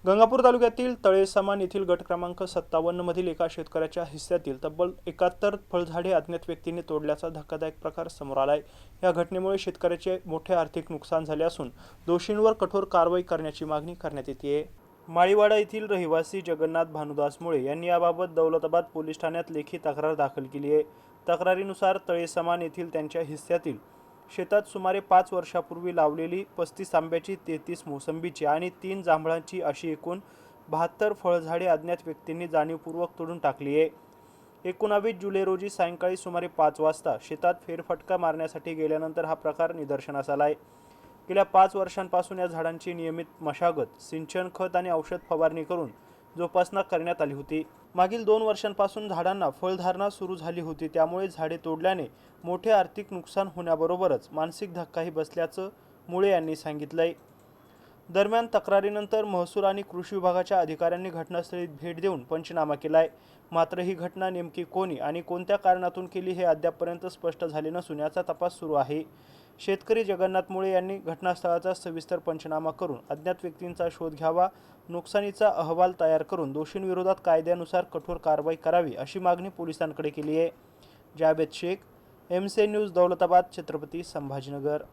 गंगापूर तालुक्यातील तळेसमान येथील गट क्रमांक 57 मधील एका शेतकऱ्याच्या हिस्स्यातील तब्बल 71 फळझाडे अज्ञात व्यक्तींनी तोडल्याचा धक्कादायक प्रकार समोर आलाय। या घटनेमुळे शेतकऱ्याचे मोठे आर्थिक नुकसान झाले असून दोषींवर कठोर कारवाई करण्याची मागणी करण्यात येते। माळीवाडा येथील रहिवासी जगन्नाथ भानुदास मुळे यांनी याबाबत दौलताबाद पोलीस ठाण्यात लेखी तक्रार दाखल केली आहे। तक्रारीनुसार तळेसमान येथील त्यांच्या हिस्स्यातील शेतात सुमारे 5 वर्षापूर्वी लावलेली 35 आंब्याची, 33 मोसंबीची आणि 3 जांभळांची अशी एकूण 72 फळझाडे अज्ञात व्यक्तींनी जाणीवपूर्वक तोडून टाकली आहे। 19 जुलै रोजी सायंकाळी सुमारे 5 वाजता शेतात फेरफटका मारण्यासाठी गेल्यानंतर हा प्रकार निदर्शनास आलाय। गेल्या 5 वर्षांपासून या झाडांची नियमित मशागत, सिंचन, खत आणि औषध फवारणी करून जोपासना करण्यात आली होती। मागील 2 वर्षांपासून झाडांना फळधारणा सुरू झाली होती, त्यामुळे झाडे तोडल्याने मोठे आर्थिक नुकसान होण्याबरोबरच मानसिक धक्काही बसल्याचं मुळे यांनी सांगितलंय। दरम्यान तक्रारीनंतर महसूल आणि कृषी विभागाच्या अधिकाऱ्यांनी घटनास्थळी भेट देऊन पंचनामा केलाय। मात्र ही घटना नेमकी कोणी आणि कोणत्या कारणातून केली हे अद्यापपर्यंत स्पष्ट झाले नसून याचा तपास सुरू आहे। शेतकरी जगन्नाथ मुळे यांनी घटनास्थळाचा सविस्तर पंचनामा करून अज्ञात व्यक्तींचा शोध घ्यावा, नुकसानीचा अहवाल तयार करून दोषींविरोधात कायद्यानुसार कठोर कारवाई करावी अशी मागणी पोलिसांकडे केली आहे। Javed Shaikh, MC news, Daulatabad, Chhatrapati Sambhajinagar.